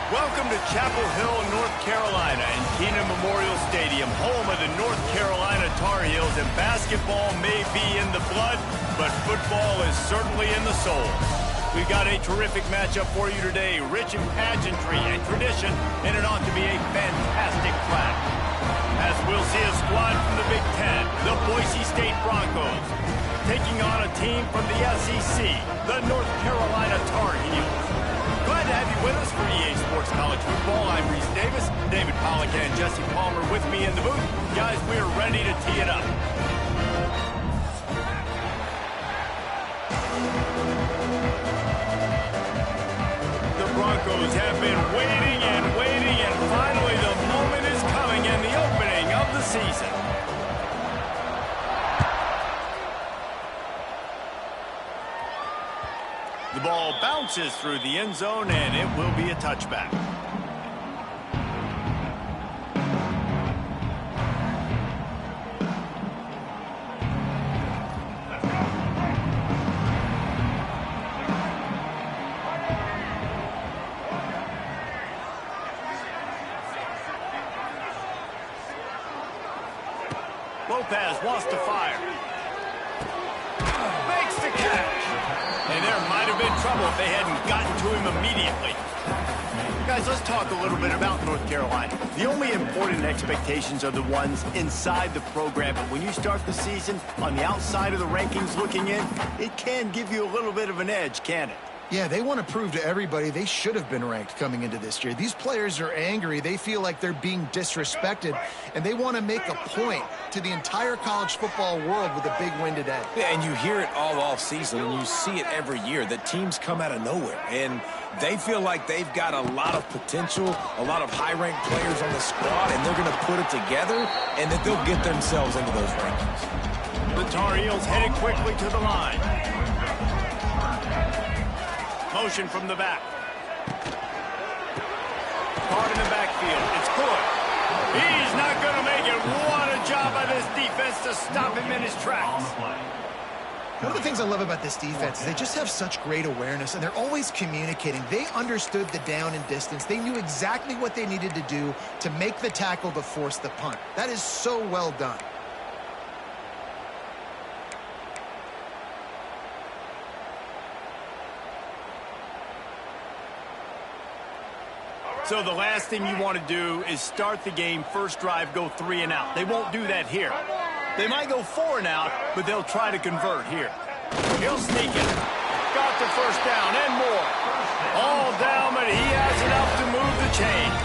Welcome to Chapel Hill, North Carolina, and Keenan Memorial Stadium, home of the North Carolina Tar Heels. And basketball may be in the blood, but football is certainly in the soul. We've got a terrific matchup for you today, rich in pageantry and tradition, and it ought to be a fantastic clash. As we'll see a squad from the Big Ten, the Boise State Broncos, taking on a team from the SEC, the North Carolina Tar Heels. Glad to have you with us for EA Sports College Football. I'm Reese Davis, David Pollack and Jesse Palmer with me in the booth. Guys, we're ready to tee it up. The Broncos have been waiting, and finally the moment is coming and the opening of the season. The ball bounces through the end zone, and it will be a touchback. Lopez wants to fire. Makes the catch. And there might have been trouble if they hadn't gotten to him immediately. Guys, let's talk a little bit about North Carolina. The only important expectations are the ones inside the program, but when you start the season on the outside of the rankings looking in, it can give you a little bit of an edge, can it? Yeah, they want to prove to everybody they should have been ranked coming into this year. These players are angry. They feel like they're being disrespected, and they want to make a point to the entire college football world with a big win today. Yeah, and you hear it all off season, and you see it every year. The teams come out of nowhere, and they feel like they've got a lot of potential, a lot of high-ranked players on the squad, and they're going to put it together, and that they'll get themselves into those rankings. The Tar Heels headed quickly to the line. Motion from the back. Caught in the backfield. It's good. He's not going to make it. What a job by this defense to stop him in his tracks. One of the things I love about this defense is they just have such great awareness, and they're always communicating. They understood the down and distance. They knew exactly what they needed to do to make the tackle to force the punt. That is so well done. So the last thing you want to do is start the game, first drive, go 3 and out. They won't do that here. They might go 4 and out, but they'll try to convert here. He'll sneak it. Got the first down and more. All down, but he has enough to move the chains.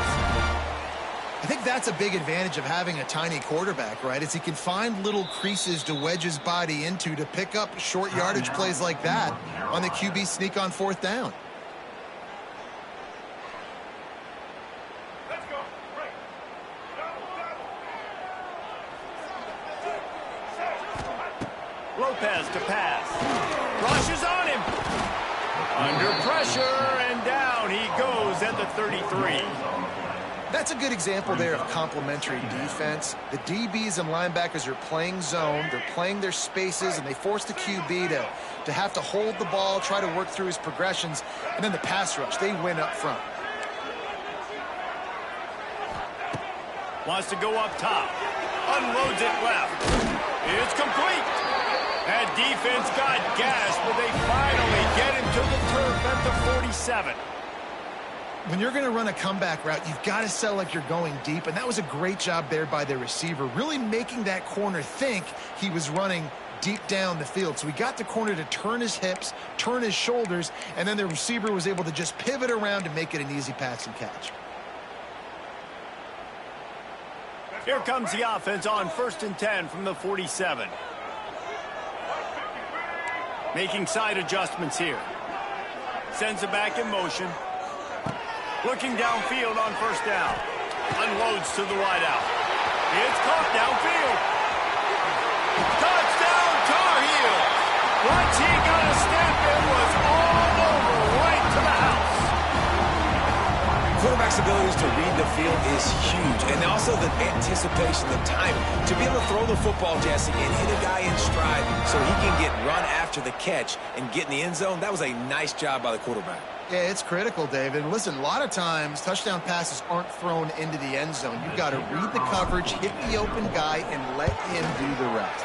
I think that's a big advantage of having a tiny quarterback, right? Is he can find little creases to wedge his body into to pick up short yardage plays like that on the QB sneak on 4th down. Lopez to pass. Rushes on him. Under pressure, and down he goes at the 33. That's a good example there of complementary defense. The DBs and linebackers are playing zone. They're playing their spaces, and they force the QB to have to hold the ball, try to work through his progressions, and then the pass rush, they win up front. Wants to go up top. Unloads it left. It's complete. That defense got gas, but they finally get him to the turf at the 47. When you're going to run a comeback route, you've got to sell like you're going deep, and that was a great job there by the receiver, really making that corner think he was running deep down the field. So he got the corner to turn his hips, turn his shoulders, and then the receiver was able to just pivot around and make it an easy pass and catch. Here comes the offense on 1st and 10 from the 47. Making side adjustments here. Sends it back in motion. Looking downfield on 1st down. Unloads to the wideout. It's caught downfield. Touchdown, Tar Heels. Once he got a step, it was all over, right to the house. Quarterback's abilities to read the field is huge, and also the anticipation, the timing. To be able to throw the football, Jesse, and hit a guy in stride so he can get run after the catch and get in the end zone, that was a nice job by the quarterback. Yeah, it's critical, David. And listen, a lot of times touchdown passes aren't thrown into the end zone. You've got to read the coverage, hit the open guy, and let him do the rest.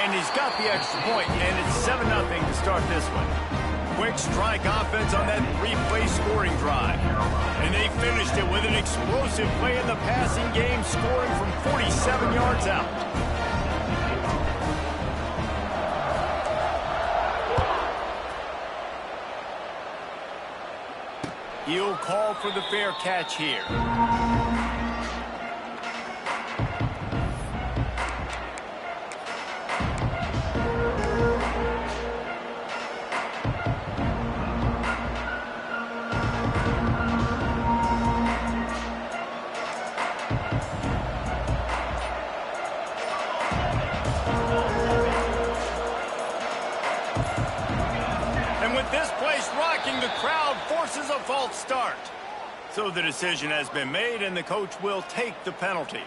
And he's got the extra point, and it's 7-0 to start this one. Quick strike offense on that three-play scoring drive. And they finished it with an explosive play in the passing game, scoring from 47 yards out. He'll call for the fair catch here. The crowd forces a false start. So the decision has been made, and the coach will take the penalty.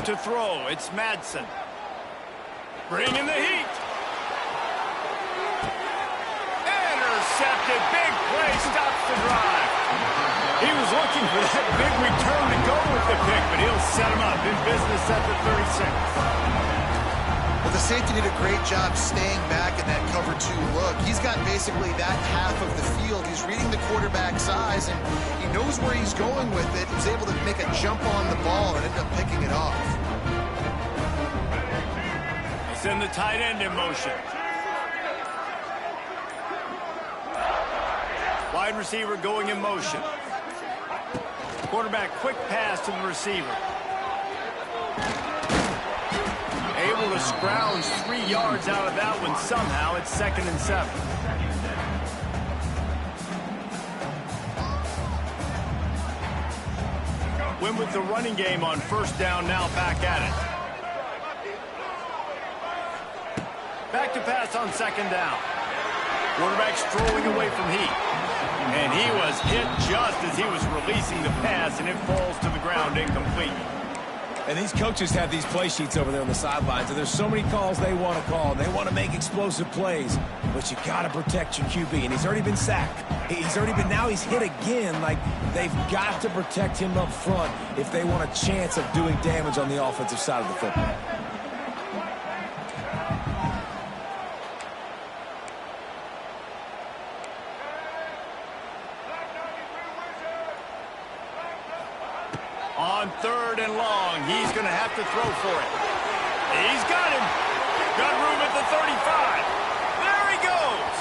To throw, it's Madsen. Bringing the heat. Intercepted. Big play. Stops the drive. He was looking for that big return to go with the pick, but he'll set him up in business at the 36. Well, the safety did a great job staying back in that cover 2 look. He's got basically that half of the field. He's reading the quarterback's eyes, and he knows where he's going with it. He was able to make a jump on the ball and ended up picking it off. Send the tight end in motion. Wide receiver going in motion. Quarterback quick pass to the receiver. Able to scrounge 3 yards out of that one somehow. It's 2nd and 7. Win with the running game on first down, now back at it. Back to pass on 2nd down. Quarterback strolling away from heat. And he was hit just as he was releasing the pass, and it falls to the ground incomplete. And these coaches have these play sheets over there on the sidelines, and there's so many calls they want to call. They want to make explosive plays, but you got to protect your QB, and he's already been sacked. Now he's hit again. Like, they've got to protect him up front if they want a chance of doing damage on the offensive side of the football. On 3rd and long, he's going to have to throw for it. He's got him. Got room at the 35. There he goes.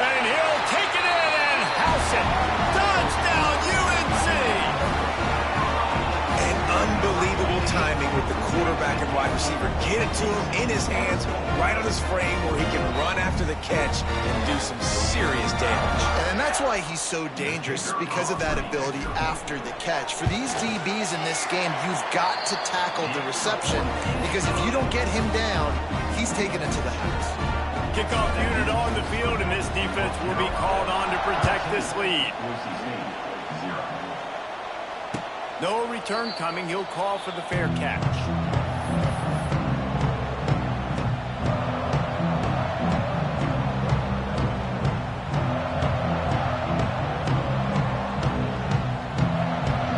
And he'll take it in and house it. Touchdown, UNC. And unbelievable timing with the quarterback and wide receiver. Get it to him in his hands, right on his frame where he can run after the catch and do some serious damage. And that's why he's so dangerous, because of that ability after the catch. For these DBs in this game, you've got to tackle the reception, because if you don't get him down, he's taking it to the house. Kickoff unit on the field, and this defense will be called on to protect this lead. No return coming. He'll call for the fair catch.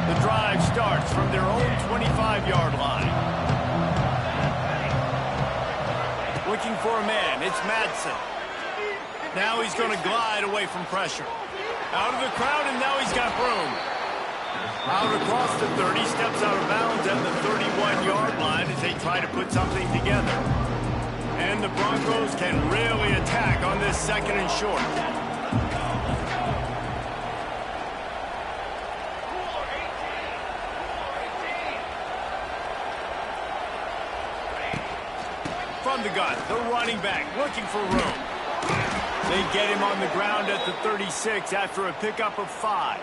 The drive starts from their own 25-yard line. Looking for a man. It's Madsen. Now he's going to glide away from pressure. Out of the crowd, and now he's got room. Out across the 30, steps out of bounds at the 31-yard line as they try to put something together. And the Broncos can really attack on this 2nd and short. From the gun, the running back looking for room. They get him on the ground at the 36 after a pickup of 5.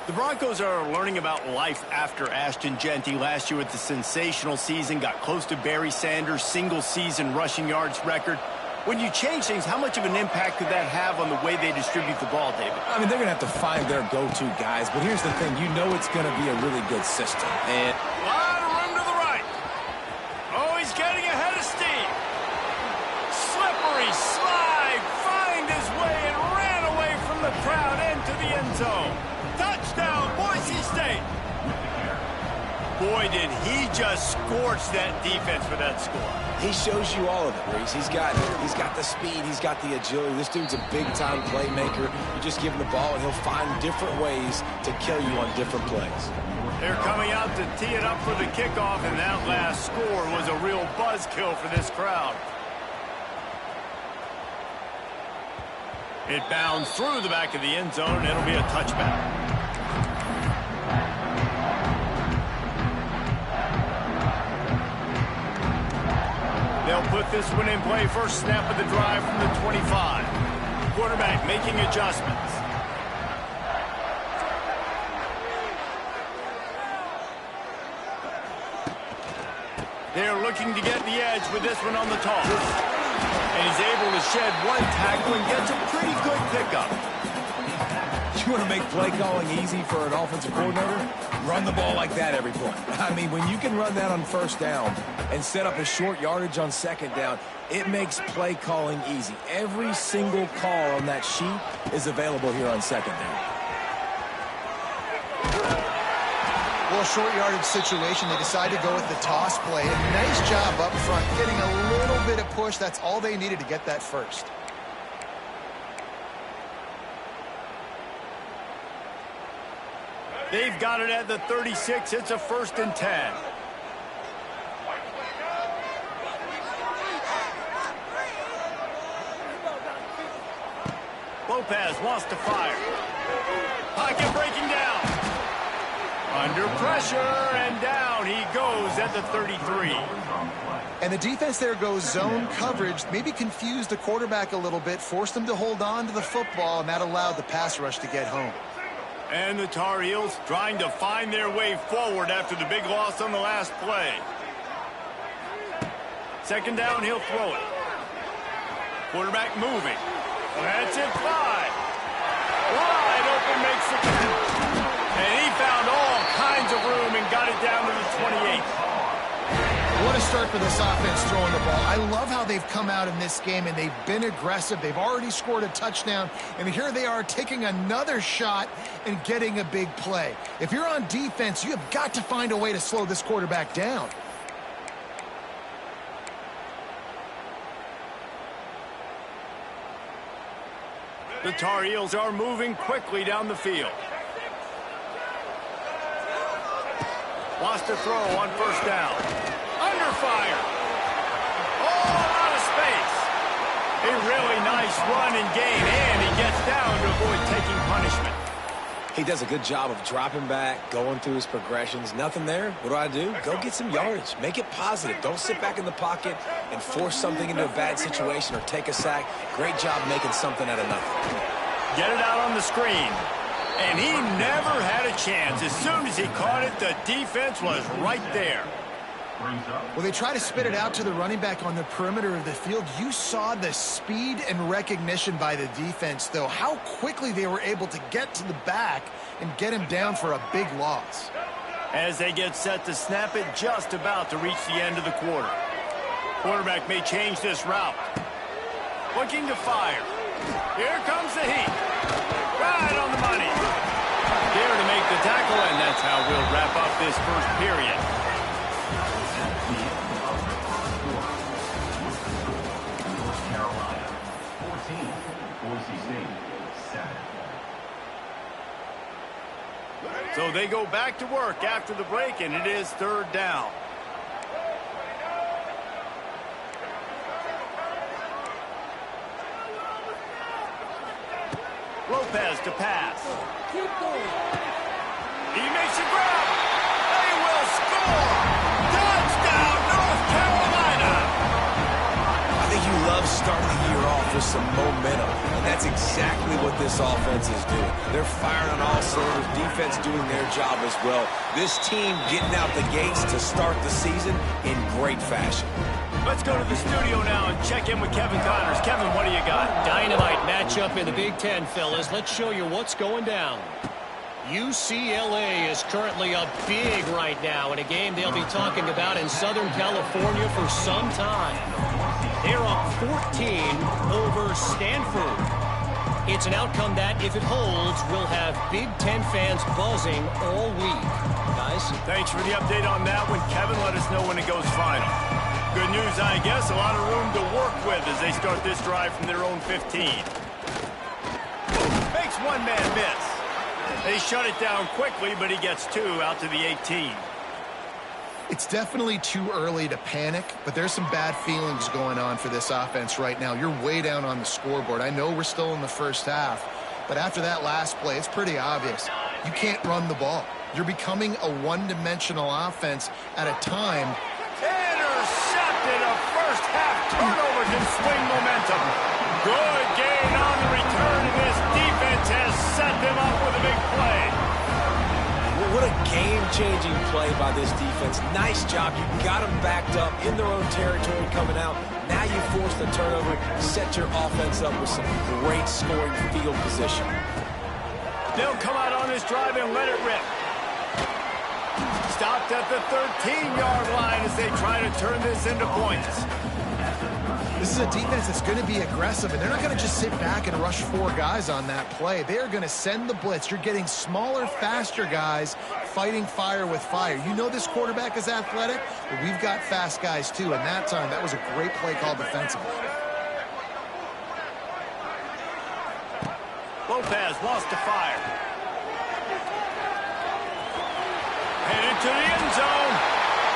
The Broncos are learning about life after Ashton Genty last year with the sensational season, got close to Barry Sanders' single-season rushing yards record. When you change things, how much of an impact could that have on the way they distribute the ball, David? I mean, they're going to have to find their go-to guys, but here's the thing. You know it's going to be a really good system. And a lot of room to the right. Oh, he's getting ahead of steam. Slippery slide, find his way and ran away from the crowd into the end zone. Touchdown, Boise State. Boy, did he just scorch that defense for that score. He shows you all of it, Reese. He's got the speed, he's got the agility. This dude's a big-time playmaker. You just give him the ball, and he'll find different ways to kill you on different plays. They're coming out to tee it up for the kickoff, and that last score was a real buzzkill for this crowd. It bounds through the back of the end zone, and it'll be a touchback. They'll put this one in play. First snap of the drive from the 25. Quarterback making adjustments. They're looking to get the edge with this one on the toss. And he's able to shed one tackle and gets a pretty good pickup. You want to make play calling easy for an offensive coordinator? Run the ball like that every play. I mean, when you can run that on first down and set up a short yardage on second down, it makes play calling easy. Every single call on that sheet is available here on second down. Well, short yardage situation, they decide to go with the toss play. Nice job up front, getting a little bit of push. That's all they needed to get that first. They've got it at the 36. It's a 1st and 10. Lopez wants to fire. Pocket breaking down. Under pressure, and down he goes at the 33. And the defense there goes zone coverage, maybe confused the quarterback a little bit, forced him to hold on to the football, and that allowed the pass rush to get home. And the Tar Heels trying to find their way forward after the big loss on the last play. Second down, he'll throw it. Quarterback moving. That's it, 5. Wide open, makes the catch. And he found all kinds of room and got it down to the 28. What a start for this offense throwing the ball. I love how they've come out in this game, and they've been aggressive. They've already scored a touchdown, and here they are taking another shot and getting a big play. If you're on defense, you have got to find a way to slow this quarterback down. The Tar Heels are moving quickly down the field. Wants to throw on first down. Under fire. Oh, a lot of space. A really nice run and gain, and he gets down to avoid taking punishment. He does a good job of dropping back, going through his progressions. Nothing there. What do? Go get some yardage. Make it positive. Don't sit back in the pocket and force something into a bad situation or take a sack. Great job making something out of nothing. Get it out on the screen. And he never had a chance. As soon as he caught it, the defense was right there. Well, they try to spit it out to the running back on the perimeter of the field. You saw the speed and recognition by the defense, though. How quickly they were able to get to the back and get him down for a big loss. As they get set to snap it, just about to reach the end of the quarter. Quarterback may change this route. Looking to fire. Here comes the heat. Right on the money. There to make the tackle, and that's how we'll wrap up this first period. So they go back to work after the break, and it is 3rd down. Lopez to pass. He makes a grab. They will score. Touchdown, North Carolina. I think you love starting the year off with some momentum, and that's exactly what this offense is doing. They're firing on all cylinders, defense doing their job as well. This team getting out the gates to start the season in great fashion. Let's go to the studio now and check in with Kevin Connors. Kevin, what do you got? Dynamite matchup in the Big Ten, fellas. Let's show you what's going down. UCLA is currently up big right now in a game they'll be talking about in Southern California for some time. They're up 14 over Stanford. It's an outcome that, if it holds, will have Big Ten fans buzzing all week. Guys? Thanks for the update on that one, Kevin. Let us know when it goes final. Good news, I guess. A lot of room to work with as they start this drive from their own 15. Makes one man miss. They shut it down quickly, but he gets two out to the 18. It's definitely too early to panic, but there's some bad feelings going on for this offense right now. You're way down on the scoreboard. I know we're still in the first half, but after that last play, it's pretty obvious. You can't run the ball. You're becoming a one-dimensional offense at a time. Intercepted. A first-half turnover can swing momentum. Good gain on the return, and this defense has set them up with a big play. Well, what a game-changing play by this defense. Nice job. You got them backed up in their own territory coming out. Now you force the turnover, set your offense up with some great scoring field position. They'll come out on this drive and let it rip. Stopped at the 13-yard line as they try to turn this into points. This is a defense that's going to be aggressive, and they're not going to just sit back and rush four guys on that play. They are going to send the blitz. You're getting smaller, faster guys fighting fire with fire. You know this quarterback is athletic, but we've got fast guys too. And that time, that was a great play call defensively. Lopez lost to fire. Headed to the end zone,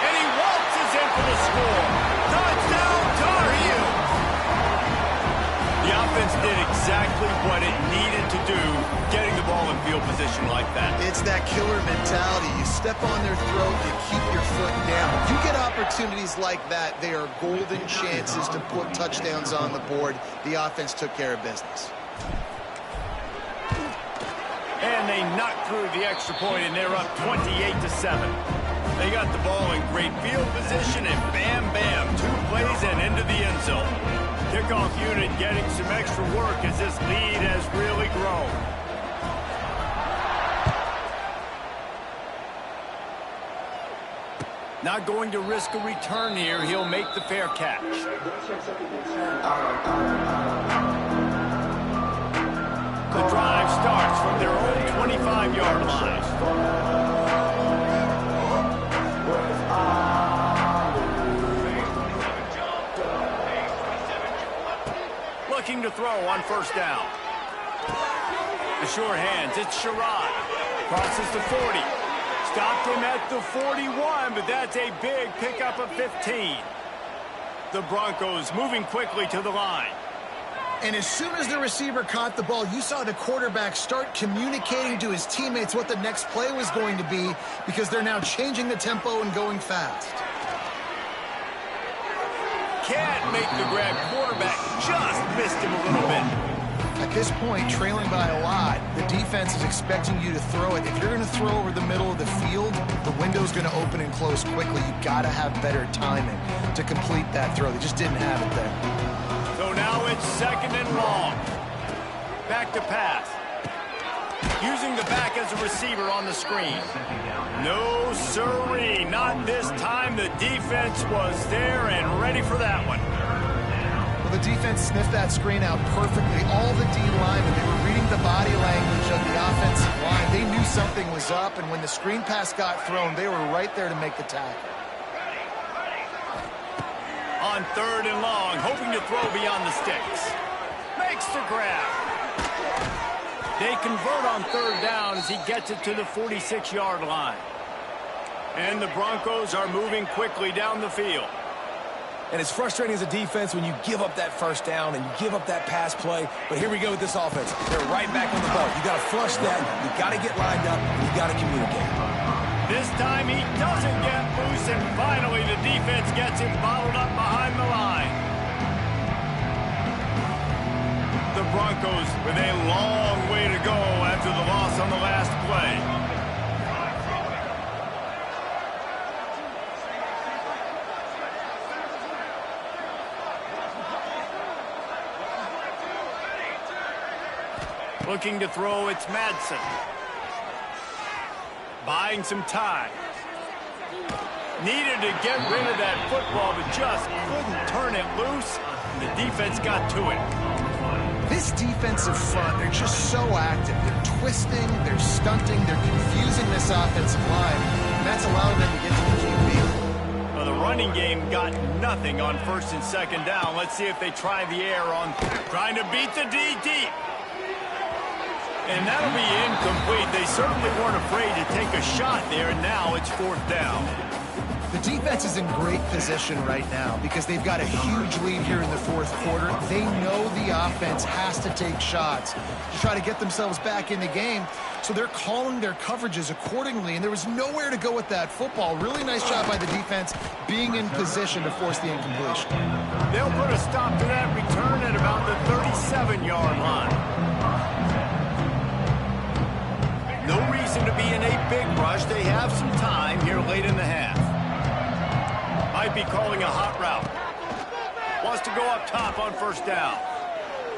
and he waltzes in for the score. Touchdown, Tar Heels! The offense did exactly what it needed to do, getting the ball in field position like that. It's that killer mentality. You step on their throat, you keep your foot down. You get opportunities like that, they are golden chances to put touchdowns on the board. The offense took care of business. And they knocked through the extra point, and they're up 28-7. They got the ball in great field position, and bam, bam, 2 plays and into the end zone. Kickoff unit getting some extra work as this lead has really grown. Not going to risk a return here. He'll make the fair catch. The drive starts from their own 25-yard line. Looking to throw on first down. The sure hands, it's Sherrod. Crosses the 40. Stopped him at the 41, but that's a big pickup of 15. The Broncos moving quickly to the line. And as soon as the receiver caught the ball, you saw the quarterback start communicating to his teammates what the next play was going to be, because they're now changing the tempo and going fast. Can't make the grab. Quarterback just missed him a little bit. At this point, trailing by a lot, the defense is expecting you to throw it. If you're going to throw over the middle of the field, the window's going to open and close quickly. You got to have better timing to complete that throw. They just didn't have it there. So now it's second and long. Back to pass. Using the back as a receiver on the screen. No siree, not this time. The defense was there and ready for that one. Well, the defense sniffed that screen out perfectly. All the D linemen, they were reading the body language of the offensive line. They knew something was up, and when the screen pass got thrown, they were right there to make the tackle. On third and long, hoping to throw beyond the sticks. Makes the grab. They convert on third down as he gets it to the 46-yard line. And the Broncos are moving quickly down the field. And it's frustrating as a defense when you give up that first down and you give up that pass play. But here we go with this offense. They're right back on the ball. You got to flush that. You got to get lined up. And you got to communicate. This time he doesn't get loose, and finally the defense gets him bottled up behind the line. the Broncos with a long way to go after the loss on the last play. Looking to throw, it's Madsen. Buying some time. Needed to get rid of that football, but just couldn't turn it loose. The defense got to it. This defensive front, they're just so active. They're twisting, they're stunting, they're confusing this offensive line, and that's allowing them to get to the QB. Well, the running game got nothing on first and second down. Let's see if they try the air on trying to beat the D deep. And that'll be incomplete. They certainly weren't afraid to take a shot there, and now it's fourth down. The defense is in great position right now because they've got a huge lead here in the fourth quarter. They know the offense has to take shots to try to get themselves back in the game, so they're calling their coverages accordingly, and there was nowhere to go with that football. Really nice job by the defense being in position to force the incompletion. They'll put a stop to that return at about the 37-yard line. No reason to be in a big rush. They have some time here late in the half. Might be calling a hot route. Wants to go up top on first down.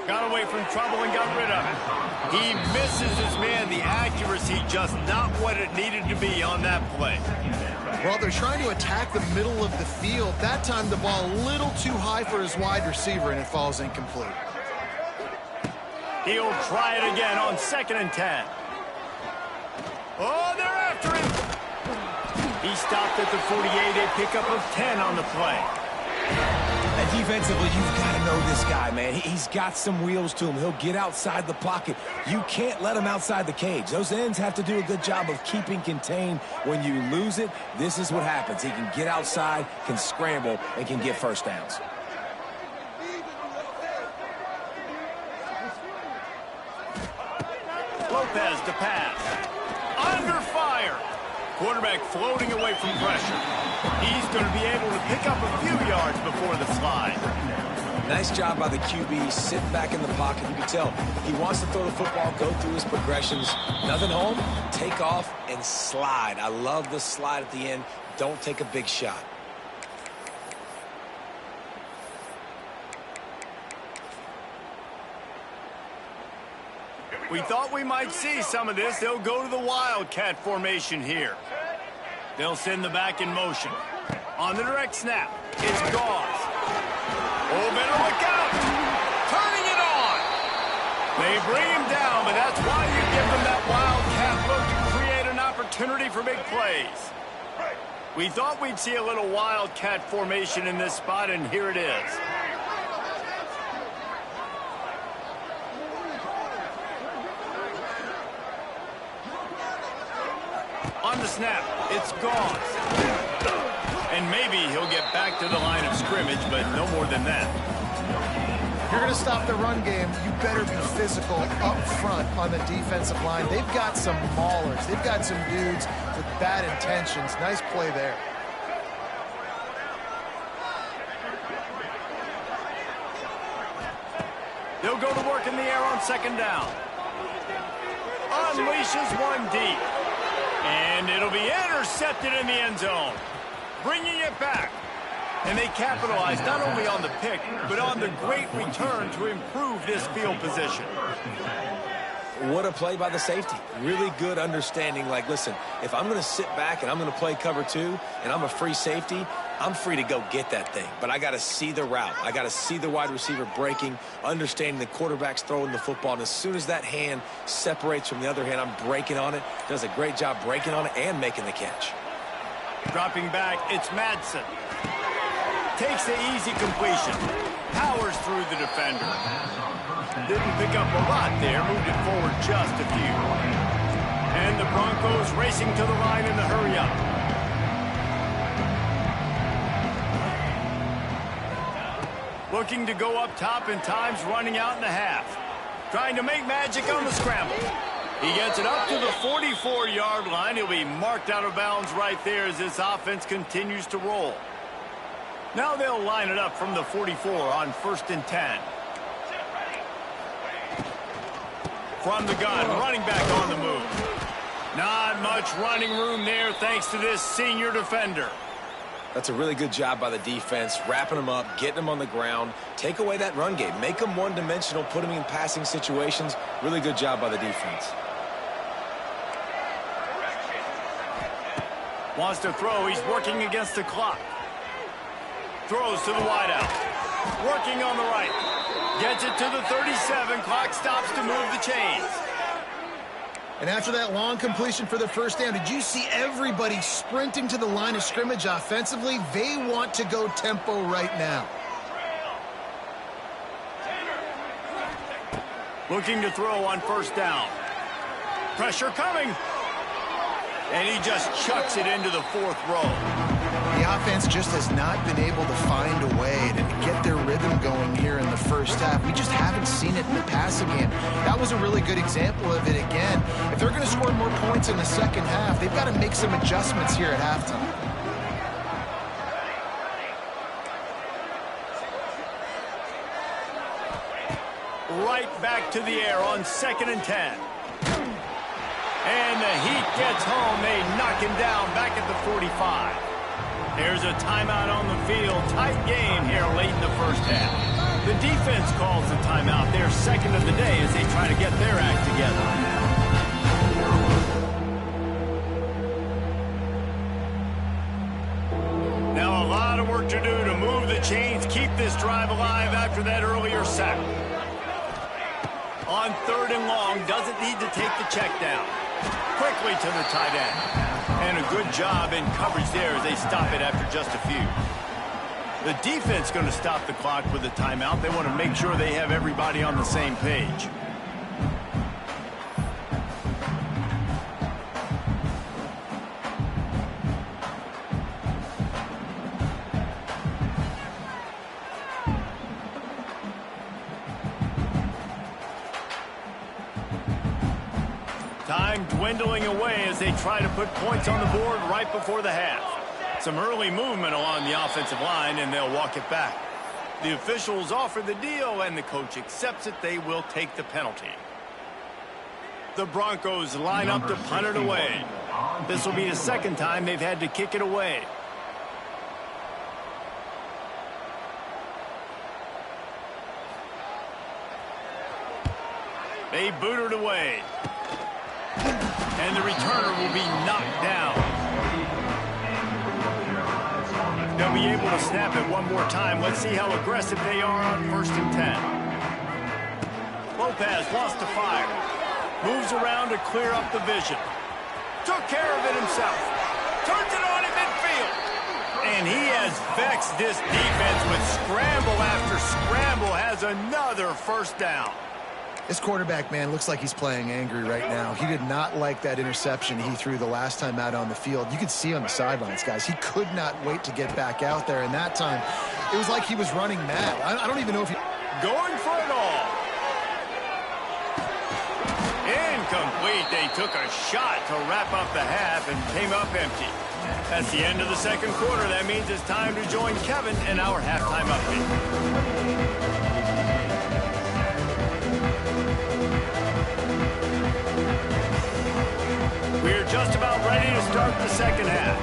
Got away from trouble and got rid of it. He misses his man. The accuracy just not what it needed to be on that play. Well, they're trying to attack the middle of the field. That time the ball a little too high for his wide receiver, and it falls incomplete. He'll try it again on 2nd and 10. Oh, they're after him. He stopped at the 48, a pickup of 10 on the play. And defensively, you've got to know this guy, man. He's got some wheels to him. He'll get outside the pocket. You can't let him outside the cage. Those ends have to do a good job of keeping contained. When you lose it, this is what happens. He can get outside, can scramble, and can get first downs. Lopez to pass. Under fire. Quarterback floating away from pressure. He's going to be able to pick up a few yards before the slide. Nice job by the QB, sitting back in the pocket. You can tell he wants to throw the football, go through his progressions. Nothing home, take off, and slide. I love the slide at the end. Don't take a big shot. We thought we might see some of this. They'll go to the Wildcat formation here. They'll send the back in motion. On the direct snap, it's Gauze. Oh, better look out. Turning it on. They bring him down, but that's why you give them that Wildcat look to create an opportunity for big plays. We thought we'd see a little Wildcat formation in this spot, and here it is. On the snap, it's Gauze. And maybe he'll get back to the line of scrimmage, but no more than that. If you're going to stop the run game, you better be physical up front on the defensive line. They've got some maulers. They've got some dudes with bad intentions. Nice play there. They'll go to work in the air on 2nd down. Unleashes one deep. And it'll be intercepted in the end zone. Bringing it back. And they capitalize not only on the pick, but on the great return to improve this field position. What a play by the safety. Really good understanding. Like, listen, if I'm going to sit back and I'm going to play cover 2 and I'm a free safety, I'm free to go get that thing. But I got to see the route. I got to see the wide receiver breaking, understanding the quarterback's throwing the football. And as soon as that hand separates from the other hand, I'm breaking on it. Does a great job breaking on it and making the catch. Dropping back, it's Madsen. Takes the easy completion. Powers through the defender. Didn't pick up a lot there. Moved it forward just a few. And the Broncos racing to the line in the hurry-up. Looking to go up top, and time's running out in the half. Trying to make magic on the scramble. He gets it up to the 44-yard line. He'll be marked out of bounds right there as this offense continues to roll. Now they'll line it up from the 44 on 1st and 10. from the gun, running back on the move. Not much running room there thanks to this senior defender. That's a really good job by the defense, wrapping them up, getting them on the ground. Take away that run game. Make them one-dimensional, put them in passing situations. Really good job by the defense. Wants to throw. He's working against the clock. Throws to the wideout. Working on the right. Gets it to the 37. Clock stops to move the chains. And after that long completion for the first down, did you see everybody sprinting to the line of scrimmage offensively? They want to go tempo right now. Looking to throw on first down. Pressure coming. And he just chucks it into the fourth row. The offense just has not been able to find a way to get their rhythm going here in the first half. We just haven't seen it in the passing game. That was a really good example of it again. If they're going to score more points in the second half, they've got to make some adjustments here at halftime. Right back to the air on 2nd and 10. And the Heat gets home. They knock him down back at the 45. There's a timeout on the field. Tight game here late in the first half. The defense calls the timeout. They're second of the day as they try to get their act together. Now a lot of work to do to move the chains, keep this drive alive after that earlier sack. On 3rd and long, doesn't need to take the check down. Quickly to the tight end. And a good job in coverage there as they stop it after just a few. The defense going to stop the clock with a timeout. They want to make sure they have everybody on the same page. Time dwindling away as they try to put points on the board right before the half. Some early movement along the offensive line, and they'll walk it back. The officials offer the deal, and the coach accepts it. They will take the penalty. The Broncos line up to punt it away. This will be the second time they've had to kick it away. They boot it away. And the returner will be knocked down. They'll be able to snap it one more time. Let's see how aggressive they are on 1st and 10. Lopez wants to fire. Moves around to clear up the vision. Took care of it himself. Turns it on in midfield. And he has vexed this defense with scramble after scramble. Has another first down. This quarterback, man, looks like he's playing angry right now. He did not like that interception he threw the last time out on the field. You could see on the sidelines, guys. He could not wait to get back out there. And that time, it was like he was running mad. I don't even know if he... Going for it all. Incomplete. They took a shot to wrap up the half and came up empty. That's the end of the second quarter. That means it's time to join Kevin in our halftime update. We're just about ready to start the second half.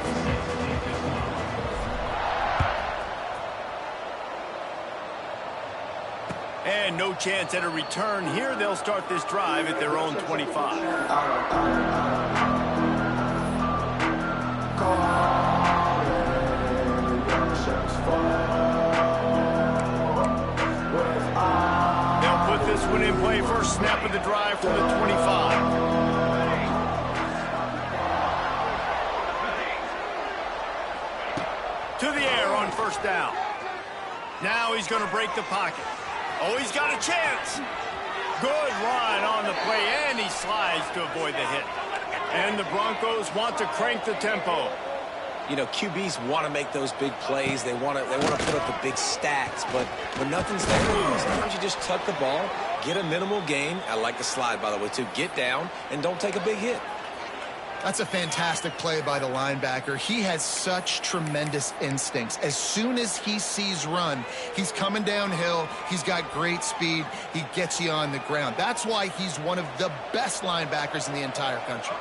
And no chance at a return here. They'll start this drive at their own 25. They'll put this one in play. First snap of the drive from the 25. To the air on first down. Now he's going to break the pocket. Oh, he's got a chance. Good run on the play, and he slides to avoid the hit. And the Broncos want to crank the tempo. You know, QBs want to make those big plays. They want to put up the big stats. But when nothing's there, sometimes you just tuck the ball, get a minimal gain. I like the slide, by the way, too. Get down and don't take a big hit. That's a fantastic play by the linebacker. He has such tremendous instincts. As soon as he sees run, he's coming downhill. He's got great speed. He gets you on the ground. That's why he's one of the best linebackers in the entire country.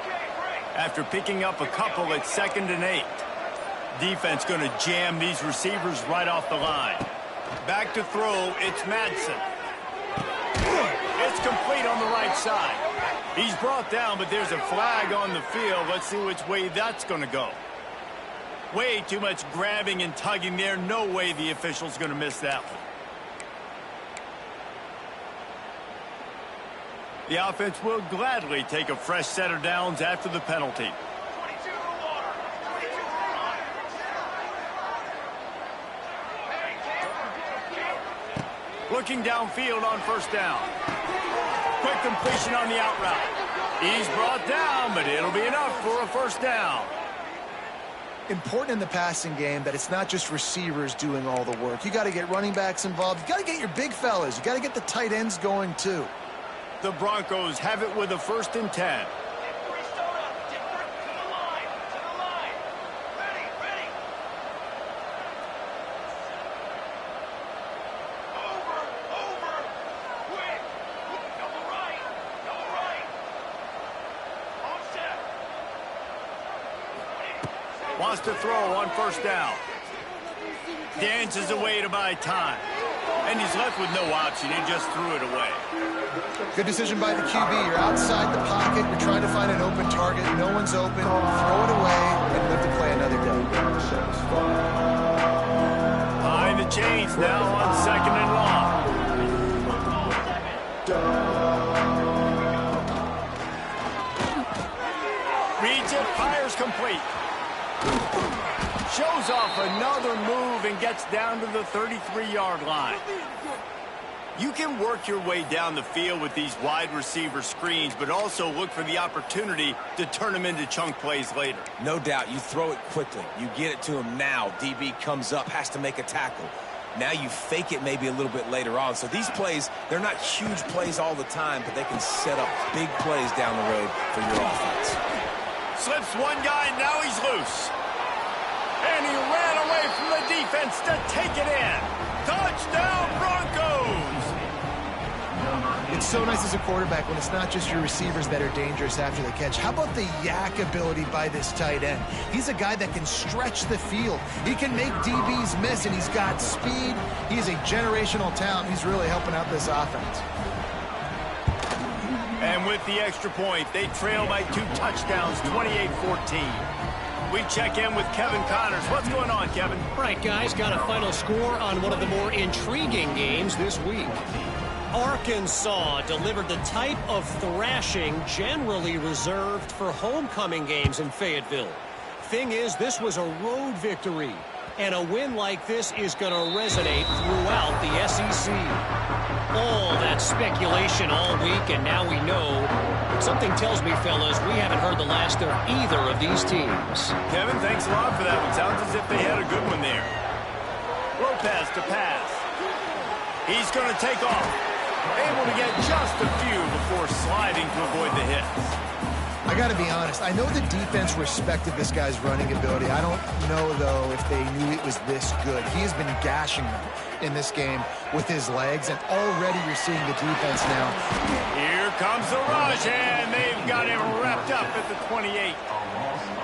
After picking up a couple at 2nd and 8. Defense going to jam these receivers right off the line. Back to throw, it's Madsen. It's complete on the right side. He's brought down, but there's a flag on the field. Let's see which way that's going to go. Way too much grabbing and tugging there. No way the official's going to miss that one. The offense will gladly take a fresh set of downs after the penalty. Looking downfield on 1st down. Quick completion on the out route. He's brought down, but it'll be enough for a 1st down. Important in the passing game that it's not just receivers doing all the work. You got to get running backs involved. You got to get your big fellas. You got to get the tight ends going too. The Broncos have it with a 1st and 10. Wants to throw on 1st down. Dances away to buy time. And he's left with no option. He just threw it away. Good decision by the QB. You're outside the pocket. You're trying to find an open target. No one's open. Throw it away and live to play another day. Behind the chains now on 2nd and long. Reads it, fires complete. Shows off another move and gets down to the 33-yard line. You can work your way down the field with these wide receiver screens, but also look for the opportunity to turn them into chunk plays later. No doubt, you throw it quickly. You get it to him now. DB comes up, has to make a tackle. Now you fake it maybe a little bit later on. So these plays, they're not huge plays all the time, but they can set up big plays down the road for your offense. Slips one guy, now he's loose. And he ran away from the defense to take it in. Touchdown, Broncos! It's so nice as a quarterback when it's not just your receivers that are dangerous after the catch. How about the yak ability by this tight end? He's a guy that can stretch the field. He can make DBs miss, and he's got speed. He is a generational talent. He's really helping out this offense. And with the extra point, they trail by 2 touchdowns, 28-14. We check in with Kevin Connors. What's going on, Kevin? Right, guys, got a final score on one of the more intriguing games this week. Arkansas delivered the type of thrashing generally reserved for homecoming games in Fayetteville. Thing is, this was a road victory, and a win like this is going to resonate throughout the SEC. All that speculation all week, and now we know. Something tells me, fellas, we haven't heard the last of either of these teams. Kevin, thanks a lot for that one. Sounds as if they had a good one there. Lopez to pass. He's going to take off. Able to get just a few before sliding to avoid the hits. I got to be honest. I know the defense respected this guy's running ability. I don't know, though, if they knew it was this good. He has been gashing them in this game with his legs, and already you're seeing the defense now. Here comes the rush, and they've got him wrapped up at the 28.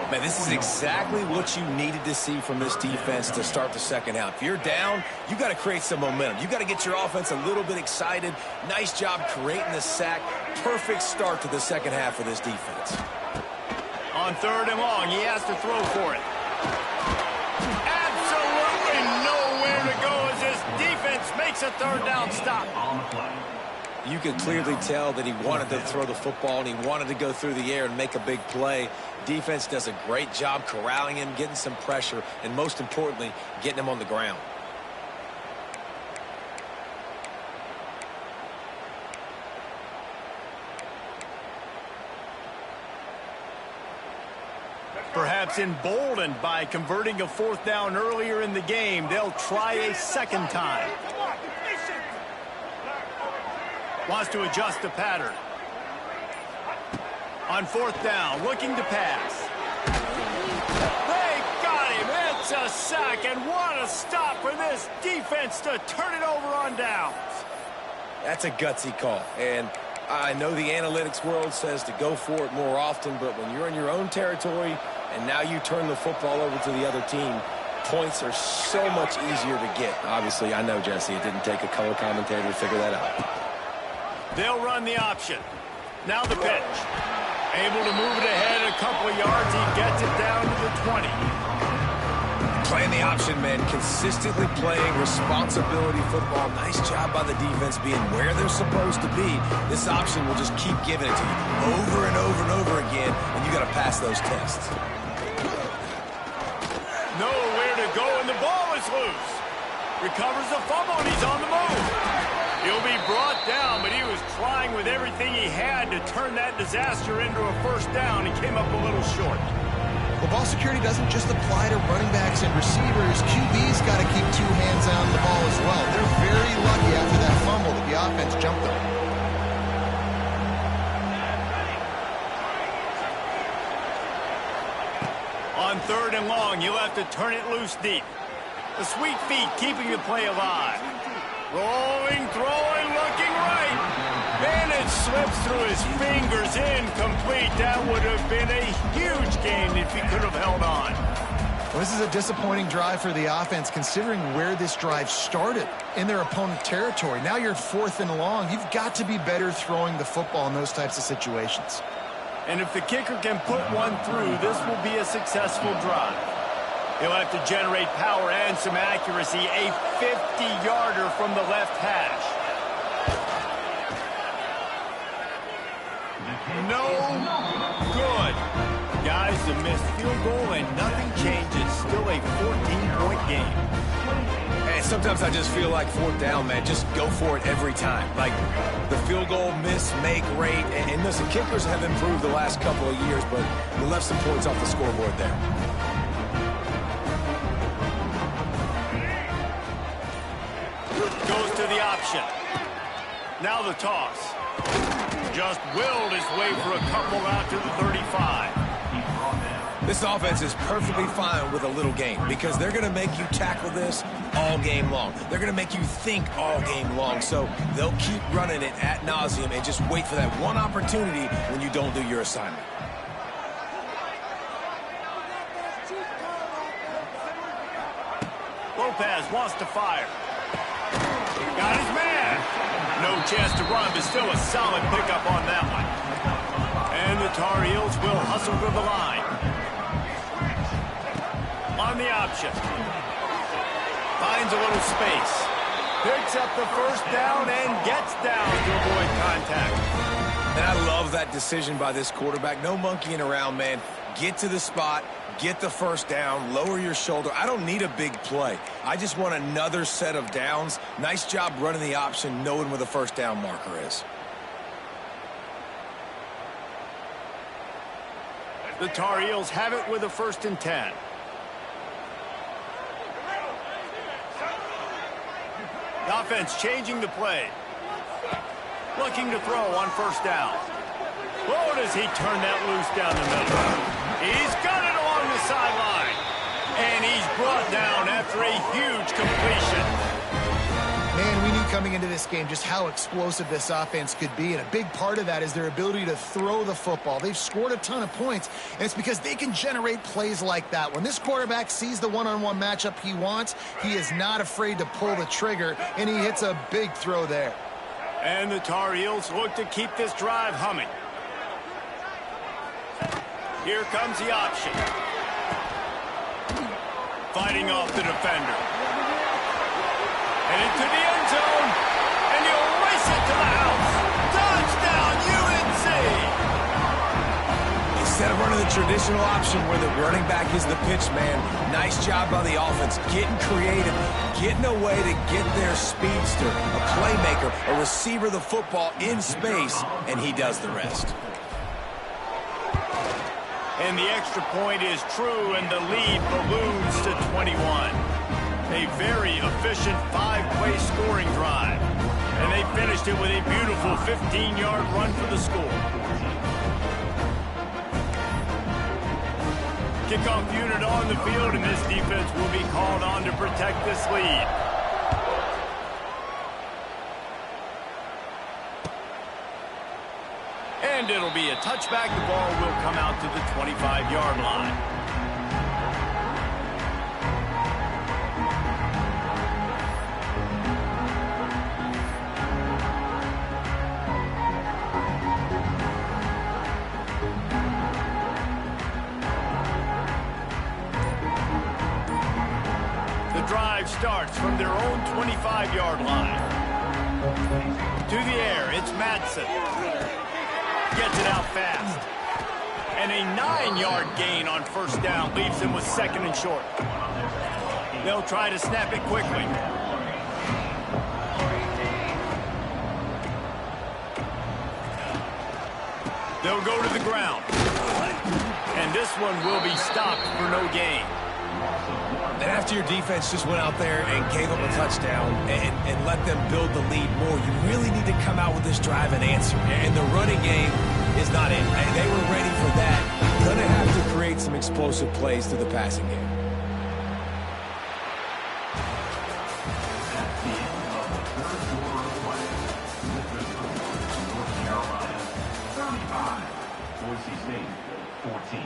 Man, this is exactly what you needed to see from this defense to start the second half. If you're down, you got to create some momentum. You got to get your offense a little bit excited. Nice job creating the sack. Perfect start to the second half for this defense. On 3rd and long, he has to throw for it. Absolutely nowhere to go as this defense makes a 3rd down stop. You could clearly tell that he wanted to throw the football and he wanted to go through the air and make a big play. Defense does a great job corralling him, getting some pressure, and most importantly, getting him on the ground. Perhaps emboldened by converting a 4th down earlier in the game, they'll try a second time. Wants to adjust the pattern. On fourth down, looking to pass. They got him. It's a sack, and what a stop for this defense to turn it over on downs. That's a gutsy call, and I know the analytics world says to go for it more often, but when you're in your own territory and now you turn the football over to the other team, points are so much easier to get. Obviously, I know, Jesse, it didn't take a color commentator to figure that out. They'll run the option. Now the pitch. Able to move it ahead a couple of yards. He gets it down to the 20. Playing the option, man, consistently playing responsibility football. Nice job by the defense being where they're supposed to be. This option will just keep giving it to you over and over and over again, and you got to pass those tests. Nowhere to go, and the ball is loose. Recovers the fumble, and he's on the move. He'll be brought down, but he was trying with everything he had to turn that disaster into a first down. He came up a little short. Well, ball security doesn't just apply to running backs and receivers. QB's got to keep two hands on the ball as well. They're very lucky after that fumble that the offense jumped them. On third and long, you'll have to turn it loose deep. The sweet feet keeping the play alive. Rolling, throwing, looking right. And it slips through his fingers, incomplete. That would have been a huge gain if he could have held on. Well, this is a disappointing drive for the offense, considering where this drive started in their opponent territory. Now you're fourth and long. You've got to be better throwing the football in those types of situations. And if the kicker can put one through, this will be a successful drive. He'll have to generate power and some accuracy. A 50-yarder from the left hash. No good. Guys, a missed field goal and nothing changes. Still a 14-point game. And sometimes I just feel like fourth down, man. Just go for it every time. Like the field goal miss, make rate. And listen, kickers have improved the last couple of years, but we left some points off the scoreboard there. Goes to the option. Now the toss. Just willed his way for a couple out to the 35. This offense is perfectly fine with a little game because they're going to make you tackle this all game long. They're going to make you think all game long. So they'll keep running it ad nauseum and just wait for that one opportunity when you don't do your assignment. Lopez wants to fire. Got his man. No chance to run, but still a solid pickup on that one. And the Tar Heels will hustle to the line. On the option. Finds a little space. Picks up the first down and gets down to avoid contact. And I love that decision by this quarterback. No monkeying around, man. Get to the spot. Get the first down, lower your shoulder. I don't need a big play. I just want another set of downs. Nice job running the option, knowing where the first down marker is. The Tar Heels have it with a 1st and 10. The offense changing the play. Looking to throw on 1st down. Oh, does he turn that loose down the middle? He's got it along the sideline. And he's brought down after a huge completion. Man, we knew coming into this game just how explosive this offense could be, and a big part of that is their ability to throw the football. They've scored a ton of points, and it's because they can generate plays like that. When this quarterback sees the one-on-one matchup he wants, he is not afraid to pull the trigger, and he hits a big throw there. And the Tar Heels look to keep this drive humming. Here comes the option. Fighting off the defender. And into the end zone. And he'll race it to the house. Touchdown, UNC! Instead of running the traditional option where the running back is the pitch man, nice job by the offense. Getting creative, getting a way to get their speedster, a playmaker, a receiver the football in space, and he does the rest. And the extra point is true, and the lead balloons to 21. A very efficient 5-play scoring drive. And they finished it with a beautiful 15-yard run for the score. Kickoff unit on the field, and this defense will be called on to protect this lead. And it'll be a touchback. The ball will come out to the 25-yard line. The drive starts from their own 25-yard line. To the air, it's Madsen. Gets it out fast. And a 9-yard gain on first down leaves him with second and short. They'll try to snap it quickly. They'll go to the ground. And this one will be stopped for no gain. And after your defense just went out there and gave up a touchdown and let them build the lead more, you really need to come out with this drive and answer. And the running game is not in. They were ready for that. Going to have to create some explosive plays through the passing game. Boise State, 14.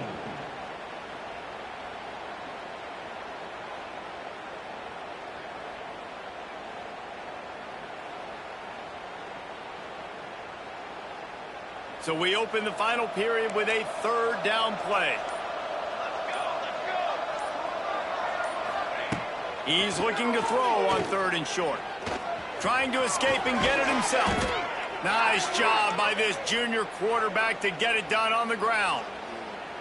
So we open the final period with a third down play. He's looking to throw on third and short. Trying to escape and get it himself. Nice job by this junior quarterback to get it done on the ground.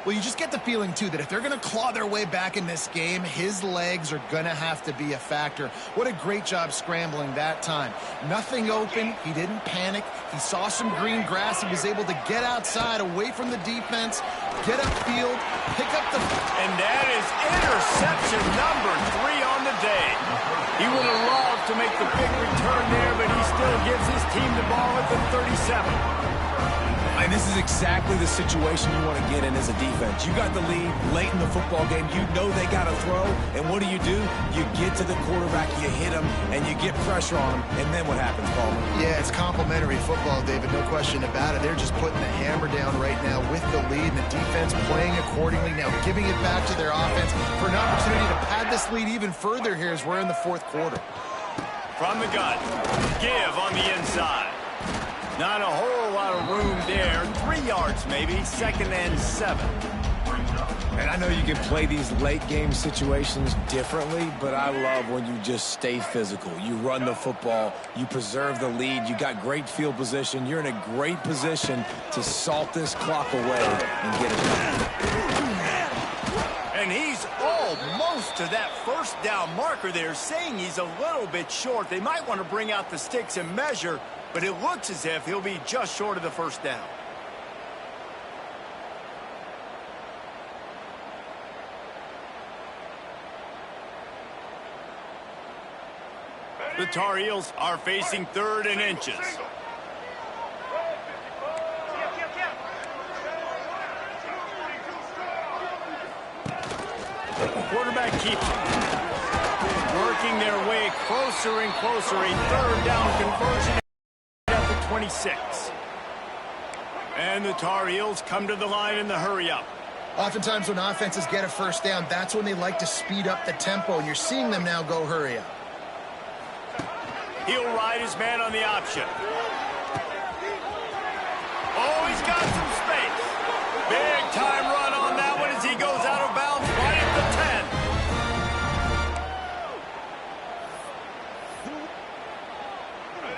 Well, you just get the feeling, too, that if they're going to claw their way back in this game, his legs are going to have to be a factor. What a great job scrambling that time. Nothing open. He didn't panic. He saw some green grass. He was able to get outside, away from the defense, get upfield, pick up the... And that is interception number 3 on the day. He would have loved to make the big return there, but he still gives his team the ball at the 37. And this is exactly the situation you want to get in as a defense. You got the lead late in the football game. You know they got to throw. And what do? You get to the quarterback, you hit him, and you get pressure on him. And then what happens, Palmer? Yeah, it's complimentary football, David. No question about it. They're just putting the hammer down right now with the lead, and the defense playing accordingly. Now giving it back to their offense for an opportunity to pad this lead even further here as we're in the fourth quarter. From the gun, give on the inside. Not a whole lot of room there. 3 yards maybe, 2nd and 7. And I know you can play these late game situations differently, but I love when you just stay physical. You run the football, you preserve the lead, you got great field position, you're in a great position to salt this clock away and get it done. And he's almost to that first down marker there, saying he's a little bit short. They might want to bring out the sticks and measure, but it looks as if he'll be just short of the first down. The Tar Heels are facing 3rd and inches. Quarterback keeps it. Working their way closer and closer. A 3rd down conversion at the 26. And the Tar Heels come to the line in the hurry-up. Oftentimes when offenses get a first down, that's when they like to speed up the tempo, and you're seeing them now go hurry up. He'll ride his man on the option. Oh, he's got some space. Big time run on that one as he goes out of bounds right at the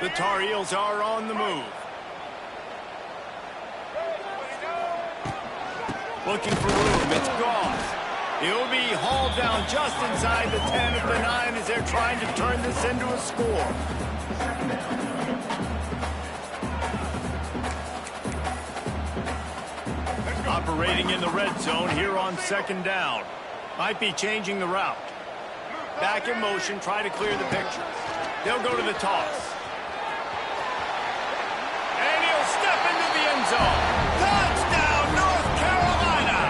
10. The Tar Heels are on the move. Looking for room. It's gone. He'll be hauled down just inside the 10 of the 9 as they're trying to turn this into a score. Operating in the red zone here on 2nd down. Might be changing the route. Back in motion, try to clear the picture. They'll go to the toss. And he'll step into the end zone. Touchdown, North Carolina!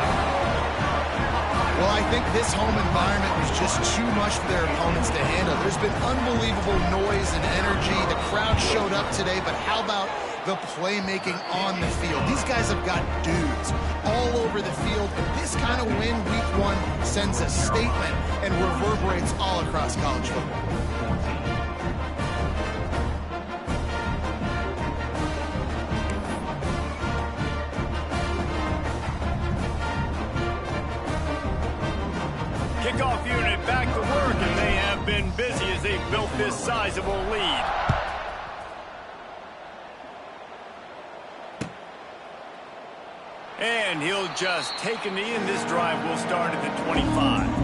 this home environment was just too much for their opponents to handle. There's been unbelievable noise and energy. The crowd showed up today, but how about the playmaking on the field? These guys have got dudes all over the field, and this kind of win week one sends a statement and reverberates all across college football. Kickoff unit back to work, and they have been busy as they've built this sizable lead. And he'll just take a knee, and this drive will start at the 25.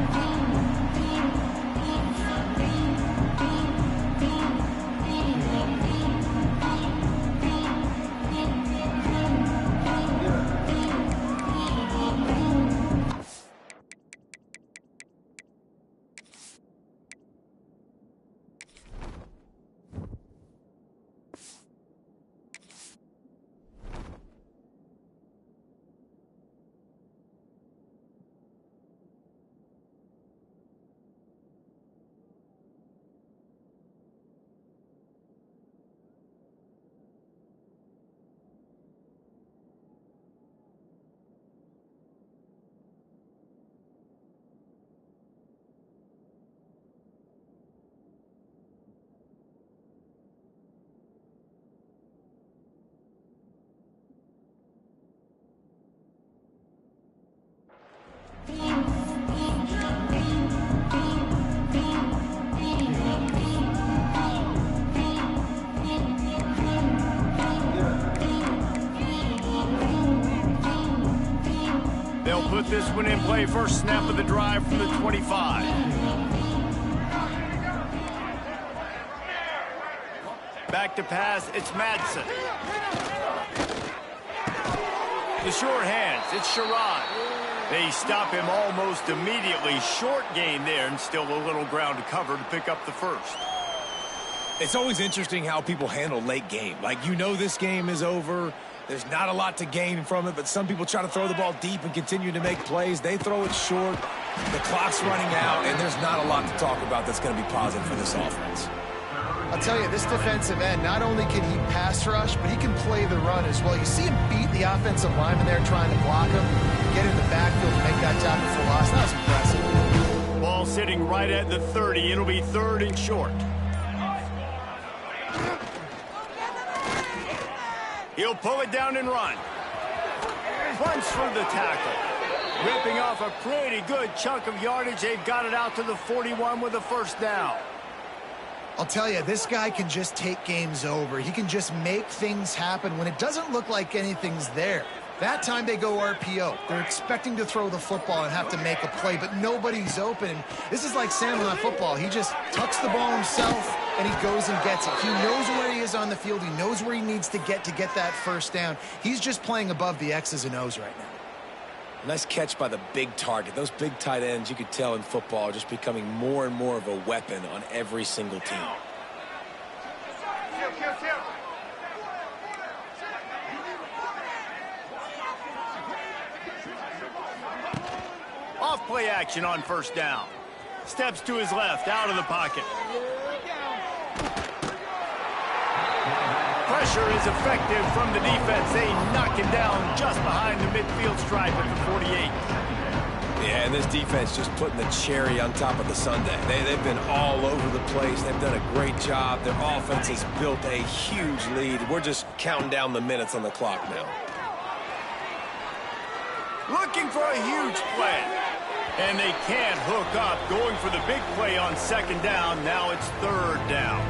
They'll put this one in play. First snap of the drive from the 25. Back to pass, it's Madsen. The short hands, it's Sherrod. They stop him almost immediately. Short gain there, and still a little ground to cover to pick up the first. It's always interesting how people handle late game. Like, you know this game is over. There's not a lot to gain from it, but some people try to throw the ball deep and continue to make plays. They throw it short. The clock's running out, and there's not a lot to talk about that's going to be positive for this offense. I'll tell you, this defensive end, not only can he pass rush, but he can play the run as well. You see him beat the offensive lineman there trying to block him, get in the backfield to make that tackle for loss. That was impressive. Ball sitting right at the 30. It'll be third and short. He'll pull it down and run. Runs through the tackle. Ripping off a pretty good chunk of yardage. They've got it out to the 41 with a first down. I'll tell you, this guy can just take games over. He can just make things happen when it doesn't look like anything's there. That time they go RPO. They're expecting to throw the football and have to make a play, but nobody's open. This is like Sandlot football. He just tucks the ball himself, and he goes and gets it. He knows where he is on the field. He knows where he needs to get that first down. He's just playing above the X's and O's right now. Nice catch by the big target. Those big tight ends, you could tell in football, are just becoming more and more of a weapon on every single team. Off play action on first down. Steps to his left, out of the pocket. Pressure is effective from the defense. They knock him down just behind the midfield stripe at the 48. Yeah, and this defense just putting the cherry on top of the sundae. They've been all over the place. They've done a great job. Their offense has built a huge lead. We're just counting down the minutes on the clock now. Looking for a huge play. And they can't hook up. Going for the big play on second down. Now it's third down.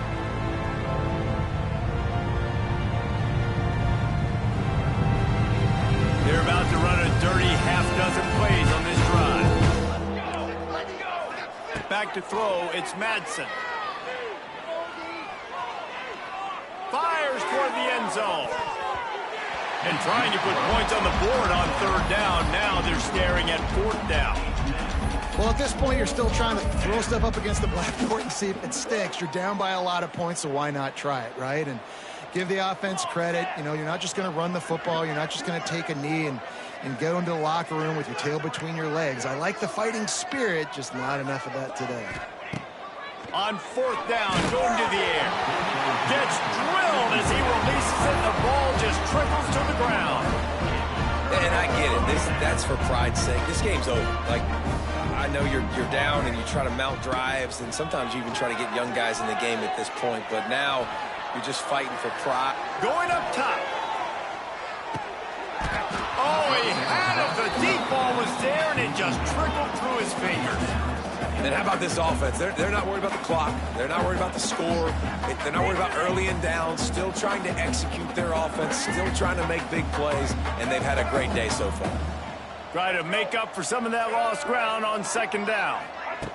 They're about to run a dirty half-dozen plays on this drive. Back to throw, it's Madsen. Fires toward the end zone. And trying to put points on the board on third down. Now they're staring at fourth down. Well, at this point, you're still trying to throw stuff up against the blackboard and see if it sticks. You're down by a lot of points, so why not try it, right? And give the offense credit. You know, you're not just going to run the football. You're not just going to take a knee. And and go into the locker room with your tail between your legs. I like the fighting spirit, just not enough of that today. On fourth down, going to the air. Gets drilled as he releases it. The ball just trickles to the ground. And I get it. That's for pride's sake. This game's over. Like, I know you're down and you try to mount drives, and sometimes you even try to get young guys in the game at this point. But now you're just fighting for pride. Going up top. Oh, he had it. The deep ball was there, and it just trickled through his fingers. And how about this offense? They're not worried about the clock. They're not worried about the score. They're not worried about early and down. Still trying to execute their offense. Still trying to make big plays. And they've had a great day so far. Try to make up for some of that lost ground on second down.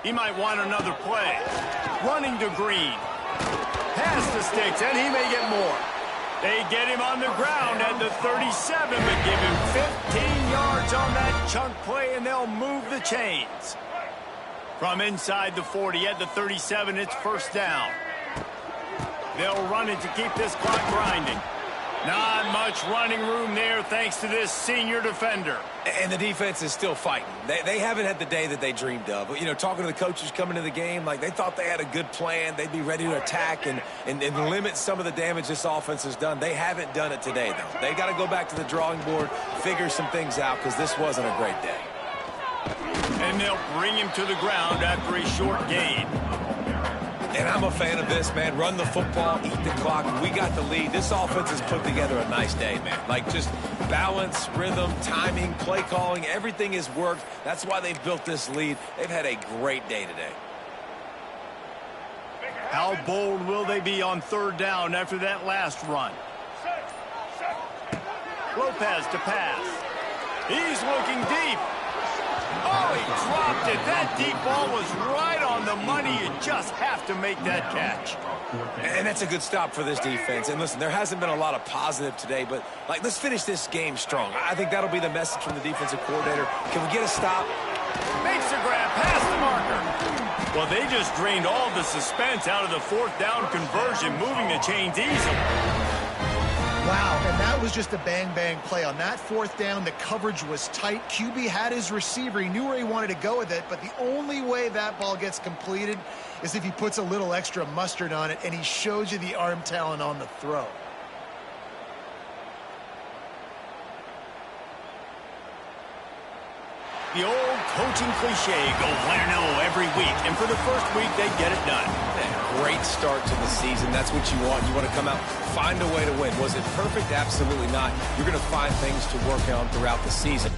He might want another play. Running to Green. Pass the sticks, and he may get more. They get him on the ground at the 37, but give him 15 yards on that chunk play, and they'll move the chains. From inside the 40 at the 37, it's first down. They'll run it to keep this clock grinding. Not much running room there thanks to this senior defender. And the defense is still fighting. They haven't had the day that they dreamed of. You know, talking to the coaches coming to the game, like they thought they had a good plan. They'd be ready to attack and limit some of the damage this offense has done. They haven't done it today, though. They got to go back to the drawing board, figure some things out, because this wasn't a great day. And they'll bring him to the ground after a short gain. And I'm a fan of this, man. Run the football, eat the clock. We got the lead. This offense has put together a nice day, man. Like, just balance, rhythm, timing, play calling, everything has worked. That's why they've built this lead. They've had a great day today. How bold will they be on third down after that last run? Lopez to pass. He's looking deep. Oh, he dropped it. That deep ball was right on the money. You just have to make that catch. And that's a good stop for this defense. And listen, there hasn't been a lot of positive today, but like, let's finish this game strong. I think that'll be the message from the defensive coordinator. Can we get a stop? Makes the grab past the marker. Well, they just drained all the suspense out of the fourth down conversion, moving the chains easily. Wow, and that was just a bang-bang play. On that fourth down, the coverage was tight. QB had his receiver. He knew where he wanted to go with it, but the only way that ball gets completed is if he puts a little extra mustard on it, and he shows you the arm talent on the throw. The old coaching cliche, go 1-0 every week, and for the first week, they get it done. Great start to the season. That's what you want. You want to come out, find a way to win. Was it perfect? Absolutely not. You're going to find things to work on throughout the season.